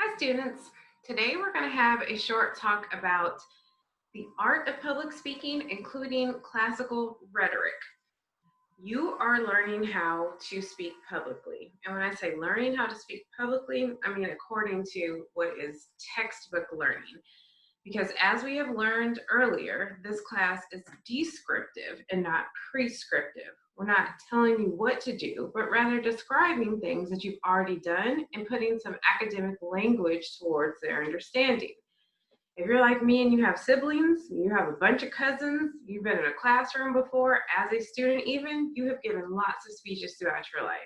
Hi students, today we're going to have a short talk about the art of public speaking, including classical rhetoric. You are learning how to speak publicly. And when I say learning how to speak publicly, I mean according to what is textbook learning. Because as we have learned earlier, this class is descriptive and not prescriptive. We're not telling you what to do, but rather describing things that you've already done and putting some academic language towards their understanding. If you're like me and you have siblings, you have a bunch of cousins, you've been in a classroom before, as a student even, you have given lots of speeches throughout your life.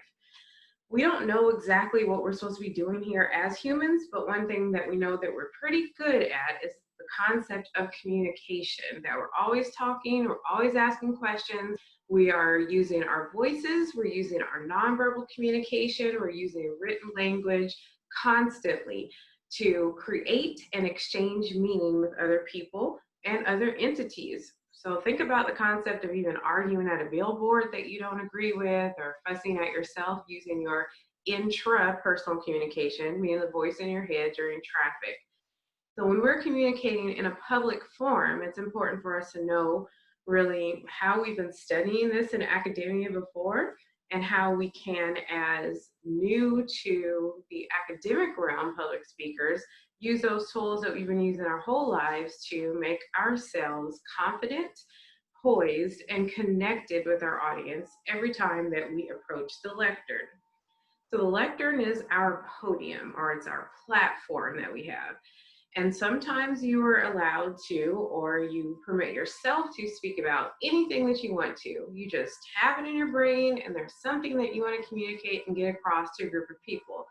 We don't know exactly what we're supposed to be doing here as humans, but one thing that we know that we're pretty good at is the concept of communication, that we're always talking, we're always asking questions, we are using our voices, we're using our nonverbal communication, we're using written language constantly to create and exchange meaning with other people and other entities. So think about the concept of even arguing at a billboard that you don't agree with, or fussing at yourself using your intrapersonal communication, meaning the voice in your head during traffic. So when we're communicating in a public forum, it's important for us to know really how we've been studying this in academia before and how we can, as new to the academic realm public speakers, use those tools that we've been using our whole lives to make ourselves confident, poised, and connected with our audience every time that we approach the lectern. So the lectern is our podium, or it's our platform that we have. And sometimes you are allowed to, or you permit yourself to speak about anything that you want to. You just have it in your brain and there's something that you want to communicate and get across to a group of people.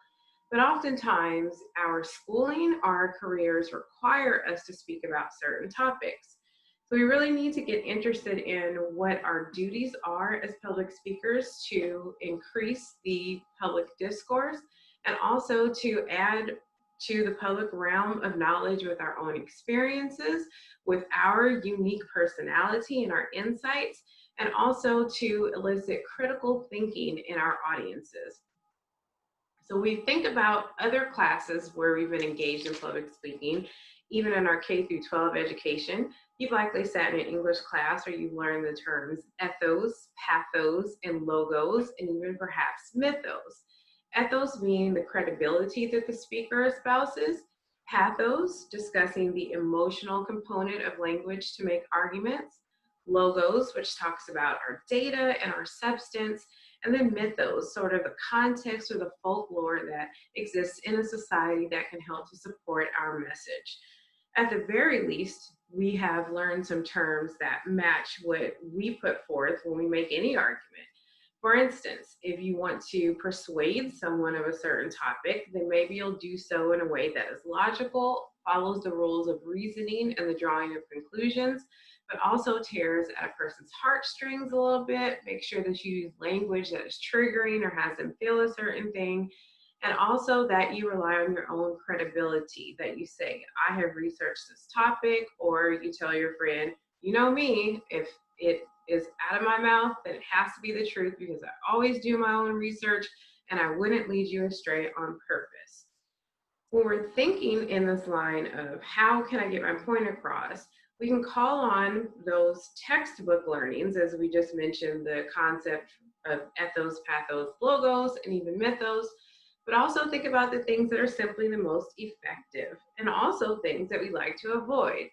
But oftentimes our schooling, our careers require us to speak about certain topics. So we really need to get interested in what our duties are as public speakers to increase the public discourse and also to add to the public realm of knowledge with our own experiences, with our unique personality and our insights, and also to elicit critical thinking in our audiences. So we think about other classes where we've been engaged in public speaking, even in our K through 12 education. You've likely sat in an English class where you've learned the terms ethos, pathos, and logos, and even perhaps mythos. Ethos being the credibility that the speaker espouses, pathos discussing the emotional component of language to make arguments, logos, which talks about our data and our substance, and then mythos, sort of the context or the folklore that exists in a society that can help to support our message. At the very least, we have learned some terms that match what we put forth when we make any argument. For instance, if you want to persuade someone of a certain topic, then maybe you'll do so in a way that is logical, follows the rules of reasoning and the drawing of conclusions, but also tears at a person's heartstrings a little bit. Make sure that you use language that is triggering or has them feel a certain thing. And also that you rely on your own credibility, that you say, I have researched this topic, or you tell your friend, you know me, if it is out of my mouth, then it has to be the truth because I always do my own research and I wouldn't lead you astray on purpose. When we're thinking in this line of how can I get my point across, we can call on those textbook learnings, as we just mentioned, the concept of ethos, pathos, logos, and even mythos, but also think about the things that are simply the most effective and also things that we like to avoid.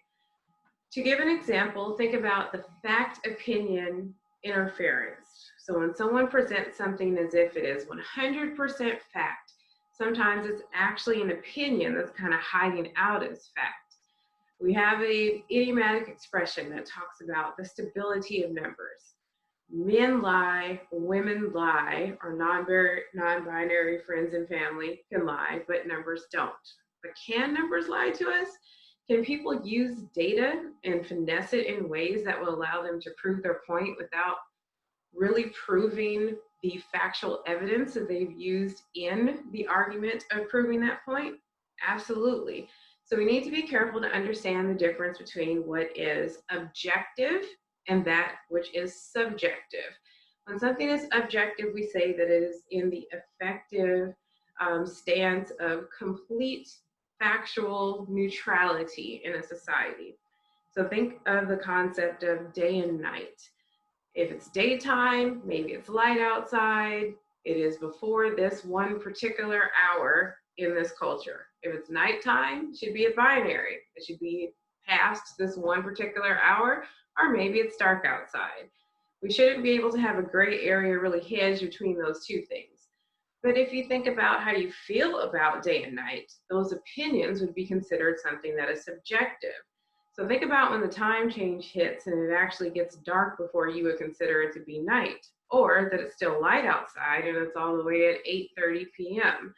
To give an example, think about the fact-opinion interference. So when someone presents something as if it is 100% fact, sometimes it's actually an opinion that's kind of hiding out as fact. We have an idiomatic expression that talks about the stability of numbers. Men lie, women lie, our non-binary friends and family can lie, but numbers don't. But can numbers lie to us? Can people use data and finesse it in ways that will allow them to prove their point without really proving the factual evidence that they've used in the argument of proving that point? Absolutely. So we need to be careful to understand the difference between what is objective and that which is subjective. When something is objective, we say that it is in the effective stance of complete factual neutrality in a society. So think of the concept of day and night. If it's daytime, maybe it's light outside, it is before this one particular hour in this culture. If it's nighttime, it should be a binary. It should be past this one particular hour, or maybe it's dark outside. We shouldn't be able to have a gray area really hedged between those two things. But if you think about how you feel about day and night, those opinions would be considered something that is subjective. So think about when the time change hits and it actually gets dark before you would consider it to be night, or that it's still light outside and it's all the way at 8:30 p.m.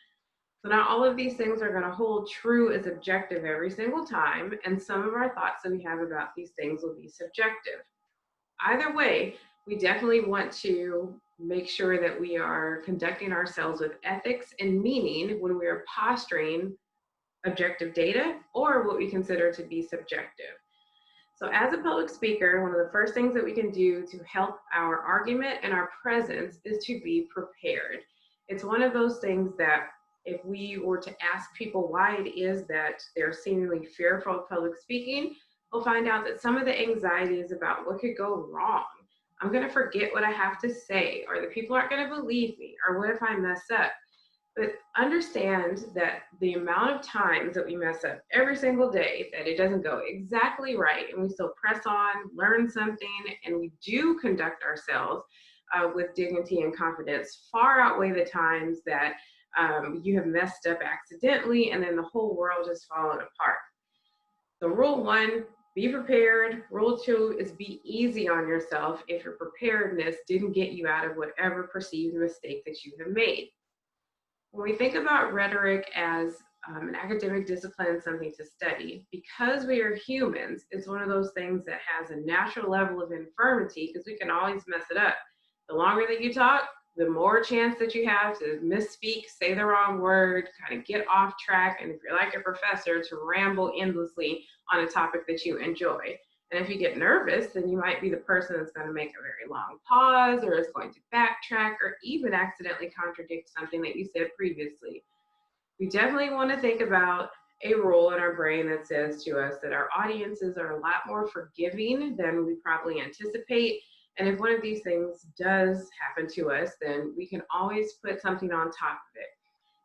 So not all of these things are going to hold true as objective every single time, and some of our thoughts that we have about these things will be subjective. Either way, we definitely want to make sure that we are conducting ourselves with ethics and meaning when we are posturing objective data or what we consider to be subjective. So as a public speaker, one of the first things that we can do to help our argument and our presence is to be prepared. It's one of those things that if we were to ask people why it is that they're seemingly fearful of public speaking, we'll find out that some of the anxiety is about what could go wrong. I'm going to forget what I have to say, or the people aren't going to believe me, or what if I mess up? But understand that the amount of times that we mess up every single day, that it doesn't go exactly right, and we still press on, learn something, and we do conduct ourselves with dignity and confidence, far outweigh the times that you have messed up accidentally and then the whole world has fallen apart. So rule one, be prepared. Rule two is be easy on yourself if your preparedness didn't get you out of whatever perceived mistake that you have made. When we think about rhetoric as an academic discipline, something to study, because we are humans, it's one of those things that has a natural level of infirmity because we can always mess it up. The longer that you talk, the more chance that you have to misspeak, say the wrong word, kind of get off track, and if you're like a professor, to ramble endlessly on a topic that you enjoy. And if you get nervous, then you might be the person that's going to make a very long pause or is going to backtrack or even accidentally contradict something that you said previously. We definitely want to think about a role in our brain that says to us that our audiences are a lot more forgiving than we probably anticipate. And if one of these things does happen to us, then we can always put something on top of it.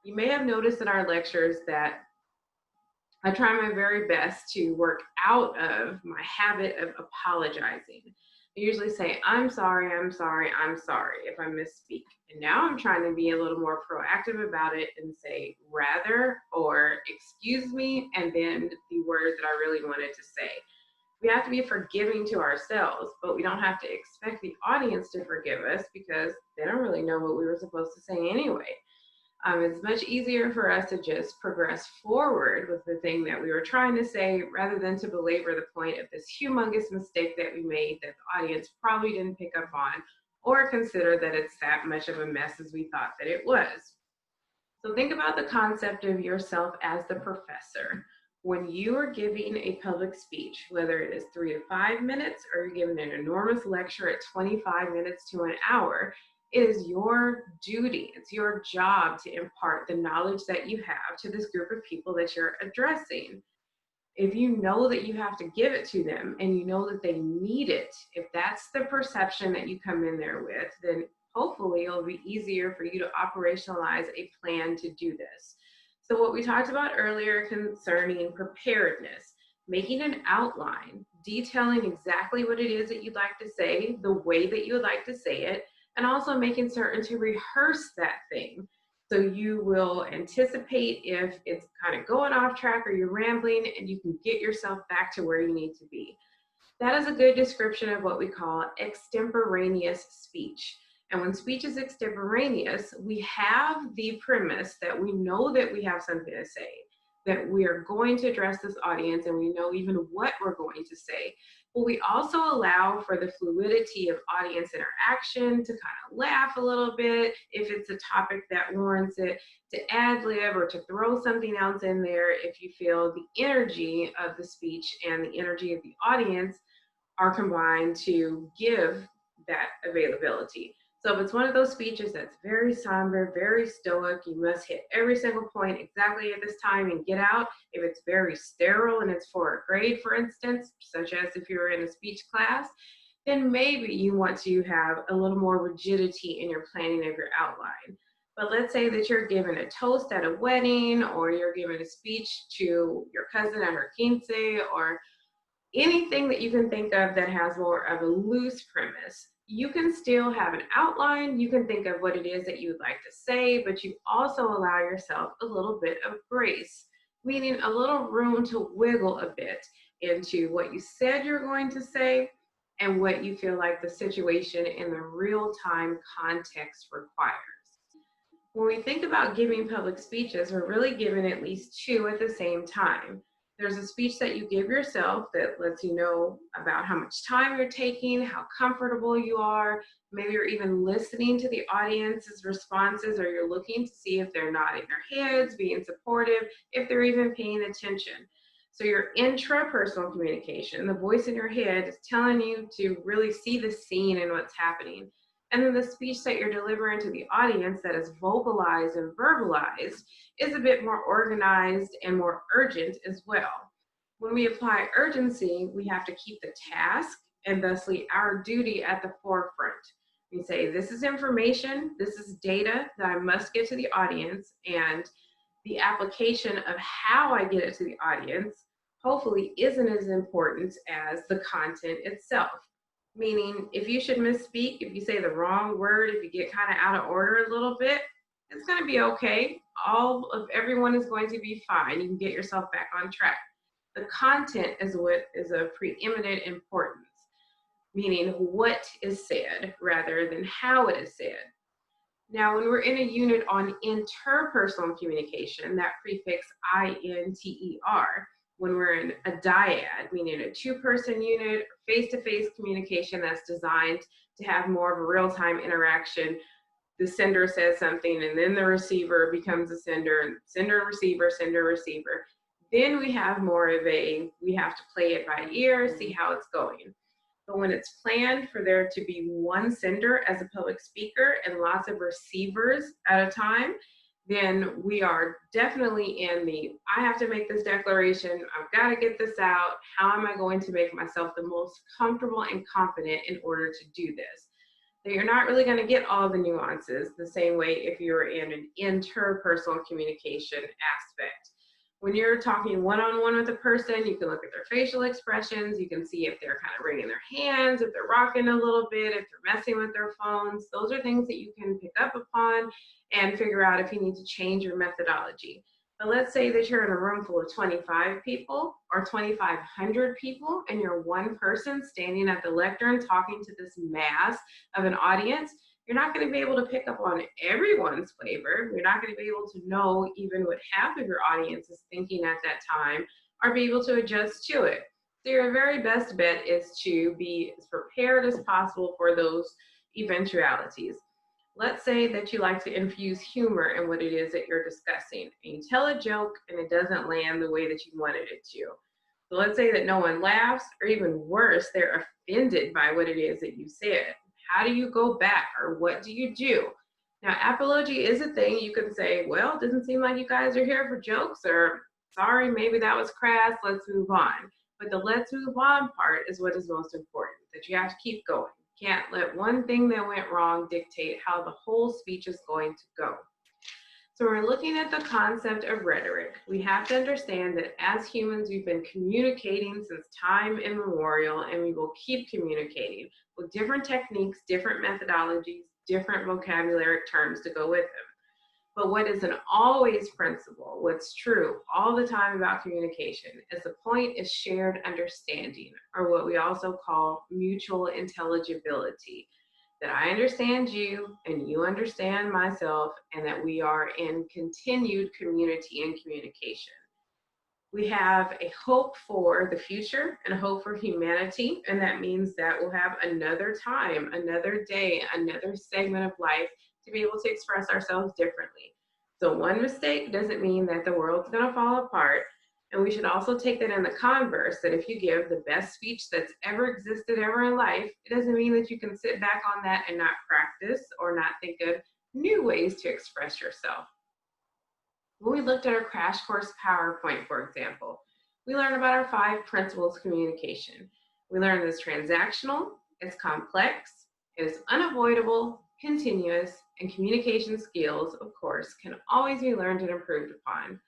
You may have noticed in our lectures that I try my very best to work out of my habit of apologizing. I usually say, I'm sorry, I'm sorry, I'm sorry if I misspeak. And now I'm trying to be a little more proactive about it and say rather or excuse me, and then the word that I really wanted to say. We have to be forgiving to ourselves, but we don't have to expect the audience to forgive us because they don't really know what we were supposed to say anyway. It's much easier for us to just progress forward with the thing that we were trying to say rather than to belabor the point of this humongous mistake that we made that the audience probably didn't pick up on or consider that it's that much of a mess as we thought that it was. So think about the concept of yourself as the professor. When you are giving a public speech, whether it is 3 to 5 minutes or you're giving an enormous lecture at 25 minutes to an hour, it is your duty, it's your job to impart the knowledge that you have to this group of people that you're addressing. If you know that you have to give it to them and you know that they need it, if that's the perception that you come in there with, then hopefully it'll be easier for you to operationalize a plan to do this. So what we talked about earlier concerning preparedness, making an outline, detailing exactly what it is that you'd like to say, the way that you would like to say it, and also making certain to rehearse that thing. So you will anticipate if it's kind of going off track or you're rambling, and you can get yourself back to where you need to be. That is a good description of what we call extemporaneous speech. And when speech is extemporaneous, we have the premise that we know that we have something to say, that we are going to address this audience and we know even what we're going to say. But we also allow for the fluidity of audience interaction to kind of laugh a little bit if it's a topic that warrants it, to ad lib or to throw something else in there if you feel the energy of the speech and the energy of the audience are combined to give that availability. So if it's one of those speeches that's very somber, very stoic, you must hit every single point exactly at this time and get out. If it's very sterile and it's for a grade, for instance, such as if you're in a speech class, then maybe you want to have a little more rigidity in your planning of your outline. But let's say that you're giving a toast at a wedding, or you're giving a speech to your cousin at her quince, or anything that you can think of that has more of a loose premise. You can still have an outline, you can think of what it is that you would like to say, but you also allow yourself a little bit of grace, meaning a little room to wiggle a bit into what you said you're going to say and what you feel like the situation in the real-time context requires. When we think about giving public speeches, we're really giving at least two at the same time. There's a speech that you give yourself that lets you know about how much time you're taking, how comfortable you are. Maybe you're even listening to the audience's responses, or you're looking to see if they're nodding their heads, being supportive, if they're even paying attention. So your intrapersonal communication, the voice in your head is telling you to really see the scene and what's happening. And then the speech that you're delivering to the audience that is vocalized and verbalized is a bit more organized and more urgent as well. When we apply urgency, we have to keep the task and thusly our duty at the forefront. We say, this is information, this is data that I must get to the audience, and the application of how I get it to the audience hopefully isn't as important as the content itself. Meaning, if you should misspeak, if you say the wrong word, if you get kind of out of order a little bit, it's going to be okay. Everyone is going to be fine. You can get yourself back on track. The content is what is of preeminent importance, meaning what is said rather than how it is said. Now, when we're in a unit on interpersonal communication, that prefix INTER, when we're in a dyad, meaning a two-person unit, face-to-face communication that's designed to have more of a real-time interaction, the sender says something and then the receiver becomes a sender, sender, receiver. Then we have more of we have to play it by ear, see how it's going. But when it's planned for there to be one sender as a public speaker and lots of receivers at a time, then we are definitely in I have to make this declaration, I've got to get this out, how am I going to make myself the most comfortable and confident in order to do this? So you're not really going to get all the nuances the same way if you're in an interpersonal communication aspect. When you're talking one-on-one with a person, you can look at their facial expressions, you can see if they're kind of wringing their hands, if they're rocking a little bit, if they're messing with their phones. Those are things that you can pick up upon and figure out if you need to change your methodology. But let's say that you're in a room full of 25 people or 2,500 people, and you're one person standing at the lectern talking to this mass of an audience. You're not going to be able to pick up on everyone's flavor. You're not going to be able to know even what half of your audience is thinking at that time, or be able to adjust to it. So your very best bet is to be as prepared as possible for those eventualities. Let's say that you like to infuse humor in what it is that you're discussing, and you tell a joke and it doesn't land the way that you wanted it to. So let's say that no one laughs, or even worse, they're offended by what it is that you said. How do you go back, or what do you do? Now, apology is a thing. You can say, well, it doesn't seem like you guys are here for jokes, or sorry, maybe that was crass, let's move on. But the let's move on part is what is most important, that you have to keep going. You can't let one thing that went wrong dictate how the whole speech is going to go. So we're looking at the concept of rhetoric. We have to understand that as humans, we've been communicating since time immemorial, and we will keep communicating with different techniques, different methodologies, different vocabulary terms to go with them. But what is an always principle, what's true all the time about communication, is the point is shared understanding, or what we also call mutual intelligibility. That I understand you and you understand myself, and that we are in continued community and communication. We have a hope for the future and a hope for humanity, and that means that we'll have another time, another day, another segment of life to be able to express ourselves differently. So one mistake doesn't mean that the world's going to fall apart. And we should also take that in the converse, that if you give the best speech that's ever existed ever in life, it doesn't mean that you can sit back on that and not practice or not think of new ways to express yourself. When we looked at our crash course PowerPoint, for example, we learned about our 5 principles of communication. We learned it's transactional, it's complex, it is unavoidable, continuous, and communication skills, of course, can always be learned and improved upon.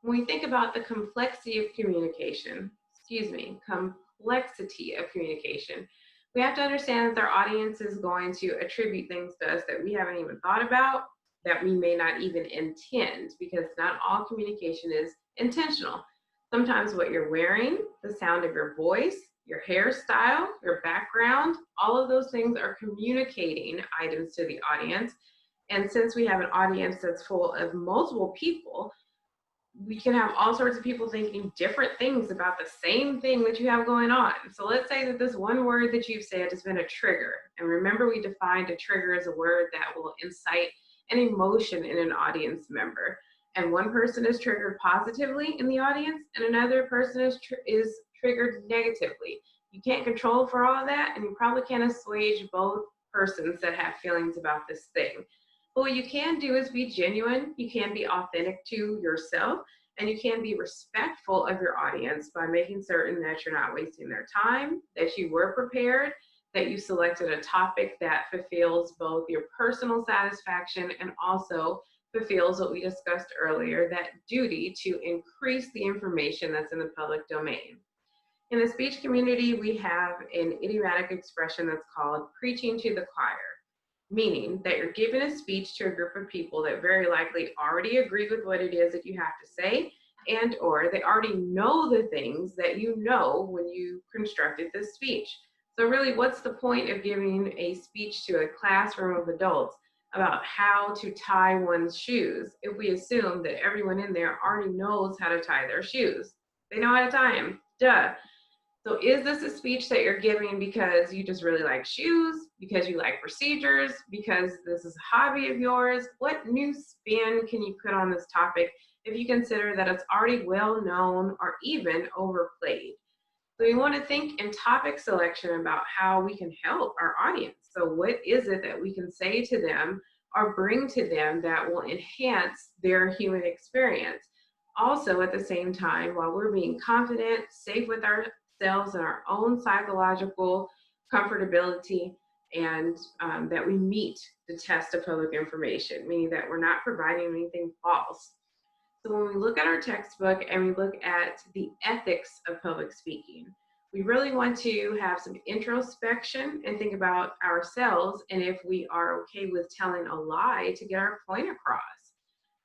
When we think about the complexity of communication, complexity of communication, we have to understand that our audience is going to attribute things to us that we haven't even thought about, that we may not even intend, because not all communication is intentional. Sometimes what you're wearing, the sound of your voice, your hairstyle, your background, all of those things are communicating items to the audience. And since we have an audience that's full of multiple people, we can have all sorts of people thinking different things about the same thing that you have going on. So let's say that this one word that you've said has been a trigger. And remember, we defined a trigger as a word that will incite an emotion in an audience member. And one person is triggered positively in the audience, and another person is triggered negatively. You can't control for all of that, and you probably can't assuage both persons that have feelings about this thing. But what you can do is be genuine, you can be authentic to yourself, and you can be respectful of your audience by making certain that you're not wasting their time, that you were prepared, that you selected a topic that fulfills both your personal satisfaction and also fulfills what we discussed earlier, that duty to increase the information that's in the public domain. In the speech community, we have an idiomatic expression that's called preaching to the choir, meaning that you're giving a speech to a group of people that very likely already agree with what it is that you have to say, and or they already know the things that you know when you constructed this speech. So really, what's the point of giving a speech to a classroom of adults about how to tie one's shoes if we assume that everyone in there already knows how to tie their shoes? They know how to tie them, duh. So is this a speech that you're giving because you just really like shoes, because you like procedures, because this is a hobby of yours? What new spin can you put on this topic if you consider that it's already well known or even overplayed? So we want to think in topic selection about how we can help our audience. So what is it that we can say to them or bring to them that will enhance their human experience? Also, at the same time, while we're being confident, safe with ourselves and our own psychological comfortability, and that we meet the test of public information, meaning that we're not providing anything false. So when we look at our textbook and we look at the ethics of public speaking, we really want to have some introspection and think about ourselves and if we are okay with telling a lie to get our point across.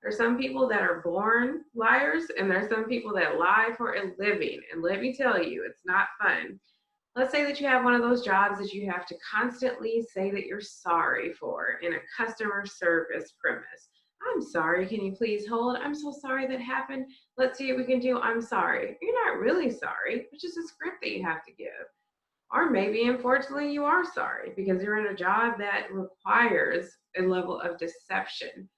There's some people that are born liars, and there's some people that lie for a living. And let me tell you, it's not fun. Let's say that you have one of those jobs that you have to constantly say that you're sorry for in a customer service premise. I'm sorry, can you please hold? I'm so sorry that happened. Let's see what we can do. I'm sorry. You're not really sorry. It's just a script that you have to give. Or maybe, unfortunately, you are sorry because you're in a job that requires a level of deception.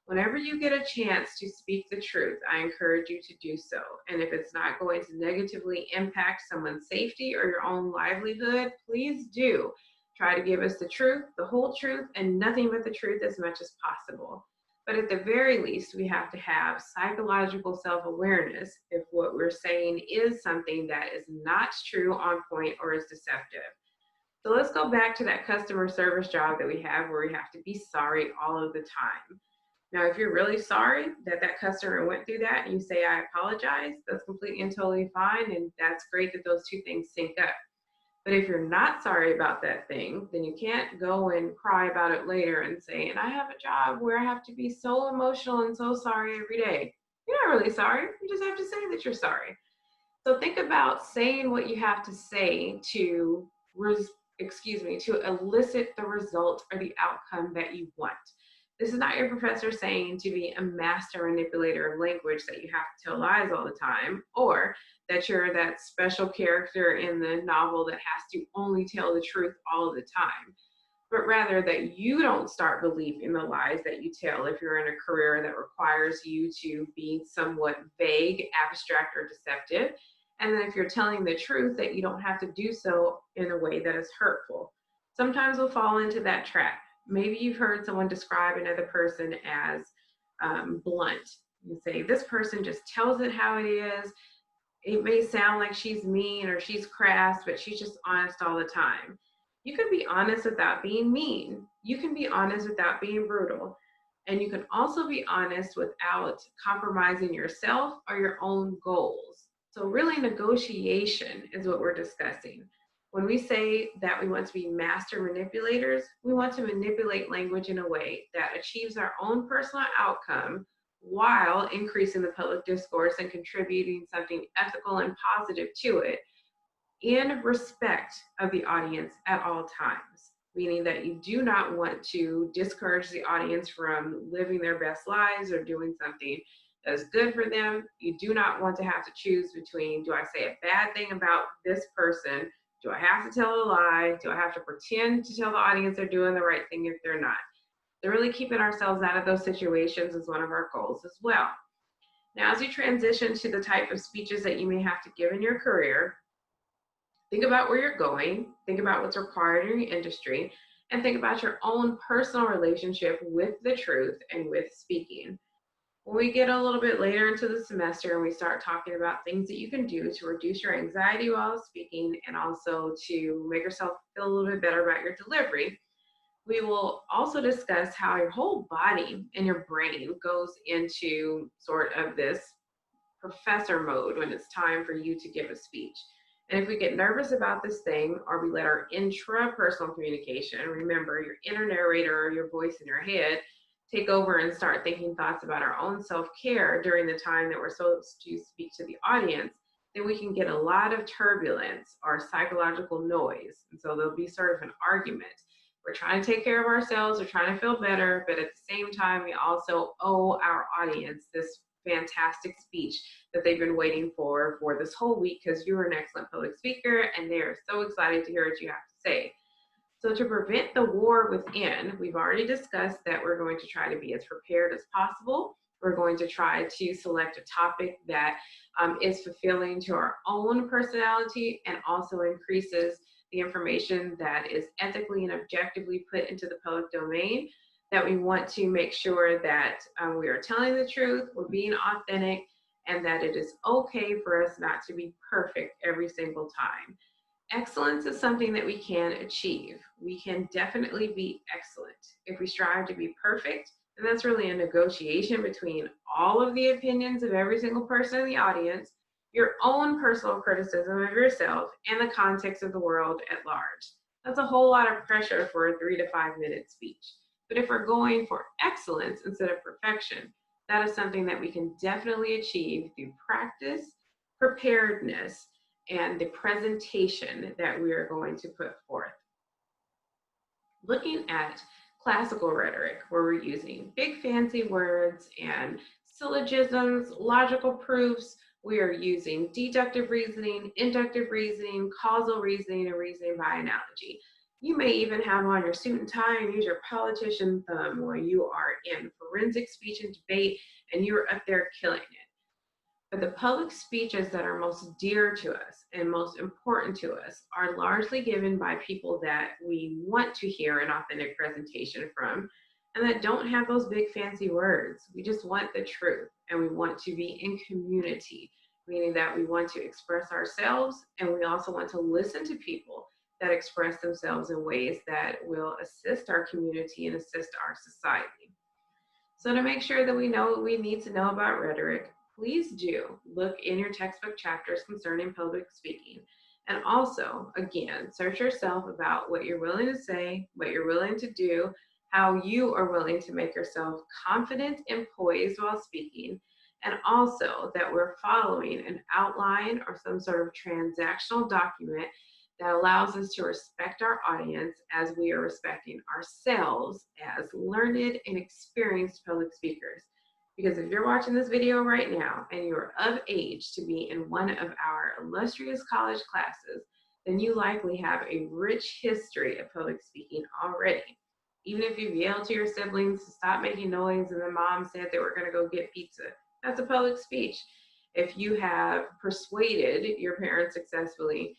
Whenever you get a chance to speak the truth, I encourage you to do so. And if it's not going to negatively impact someone's safety or your own livelihood, please do. Try to give us the truth, the whole truth, and nothing but the truth as much as possible. But at the very least, we have to have psychological self-awareness if what we're saying is something that is not true, on point, or is deceptive. So let's go back to that customer service job that we have where we have to be sorry all of the time. Now, if you're really sorry that that customer went through that and you say, I apologize, that's completely and totally fine. And that's great that those two things sync up. But if you're not sorry about that thing, then you can't go and cry about it later and say, and I have a job where I have to be so emotional and so sorry every day. You're not really sorry. You just have to say that you're sorry. So think about saying what you have to say to elicit the result or the outcome that you want. This is not your professor saying to be a master manipulator of language, that you have to tell lies all the time, or that you're that special character in the novel that has to only tell the truth all the time. but rather that you don't start believing the lies that you tell if you're in a career that requires you to be somewhat vague, abstract, or deceptive. And then if you're telling the truth, that you don't have to do so in a way that is hurtful. Sometimes we'll fall into that trap. Maybe you've heard someone describe another person as blunt. You say, this person just tells it how it is. It may sound like she's mean or she's crass, but she's just honest all the time. You can be honest without being mean. You can be honest without being brutal. And you can also be honest without compromising yourself or your own goals. So, really, negotiation is what we're discussing. When we say that we want to be master manipulators, we want to manipulate language in a way that achieves our own personal outcome while increasing the public discourse and contributing something ethical and positive to it in respect of the audience at all times, meaning that you do not want to discourage the audience from living their best lives or doing something that's good for them. You do not want to have to choose between, do I say a bad thing about this person? Do I have to tell a lie? Do I have to pretend to tell the audience they're doing the right thing if they're not? So really keeping ourselves out of those situations is one of our goals as well. Now, as you transition to the type of speeches that you may have to give in your career, think about where you're going, think about what's required in your industry, and think about your own personal relationship with the truth and with speaking. When we get a little bit later into the semester and we start talking about things that you can do to reduce your anxiety while speaking and also to make yourself feel a little bit better about your delivery, we will also discuss how your whole body and your brain goes into sort of this professor mode when it's time for you to give a speech. And if we get nervous about this thing, or we let our intrapersonal communication, remember your inner narrator or your voice in your head, take over and start thinking thoughts about our own self-care during the time that we're supposed to speak to the audience, then we can get a lot of turbulence or psychological noise. And so there'll be sort of an argument. We're trying to take care of ourselves, we're trying to feel better, but at the same time, we also owe our audience this fantastic speech that they've been waiting for this whole week, because you're an excellent public speaker and they are so excited to hear what you have to say. So to prevent the war within, we've already discussed that we're going to try to be as prepared as possible. We're going to try to select a topic that is fulfilling to our own personality and also increases the information that is ethically and objectively put into the public domain, that we want to make sure that we are telling the truth, we're being authentic, and that it is okay for us not to be perfect every single time. Excellence is something that we can achieve. We can definitely be excellent. If we strive to be perfect, then that's really a negotiation between all of the opinions of every single person in the audience, your own personal criticism of yourself, and the context of the world at large. That's a whole lot of pressure for a 3 to 5 minute speech. But if we're going for excellence instead of perfection, that is something that we can definitely achieve through practice, preparedness, and the presentation that we are going to put forth. Looking at classical rhetoric, where we're using big fancy words and syllogisms, logical proofs, we are using deductive reasoning, inductive reasoning, causal reasoning, and reasoning by analogy. You may even have on your suit and tie and use your politician thumb when you are in forensic speech and debate and you're up there killing it. But the public speeches that are most dear to us and most important to us are largely given by people that we want to hear an authentic presentation from, and that don't have those big fancy words. We just want the truth, and we want to be in community, meaning that we want to express ourselves, and we also want to listen to people that express themselves in ways that will assist our community and assist our society. So to make sure that we know what we need to know about rhetoric, please do look in your textbook chapters concerning public speaking. And also, again, search yourself about what you're willing to say, what you're willing to do, how you are willing to make yourself confident and poised while speaking, and also that we're following an outline or some sort of transactional document that allows us to respect our audience as we are respecting ourselves as learned and experienced public speakers. Because if you're watching this video right now and you're of age to be in one of our illustrious college classes, then you likely have a rich history of public speaking already. Even if you've yelled to your siblings to stop making noise and the mom said they were going to go get pizza, that's a public speech. If you have persuaded your parents successfully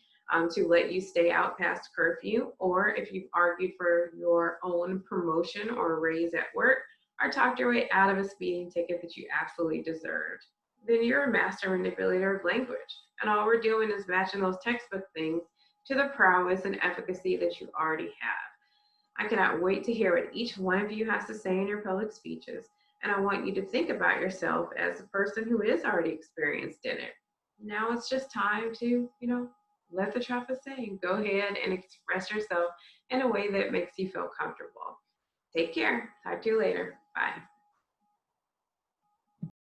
to let you stay out past curfew, or if you've argued for your own promotion or raise at work, or talked your way out of a speeding ticket that you absolutely deserved, then you're a master manipulator of language. And all we're doing is matching those textbook things to the prowess and efficacy that you already have. I cannot wait to hear what each one of you has to say in your public speeches. And I want you to think about yourself as a person who is already experienced in it. Now it's just time to, let the traffic sing. Go ahead and express yourself in a way that makes you feel comfortable. Take care. Talk to you later. Bye.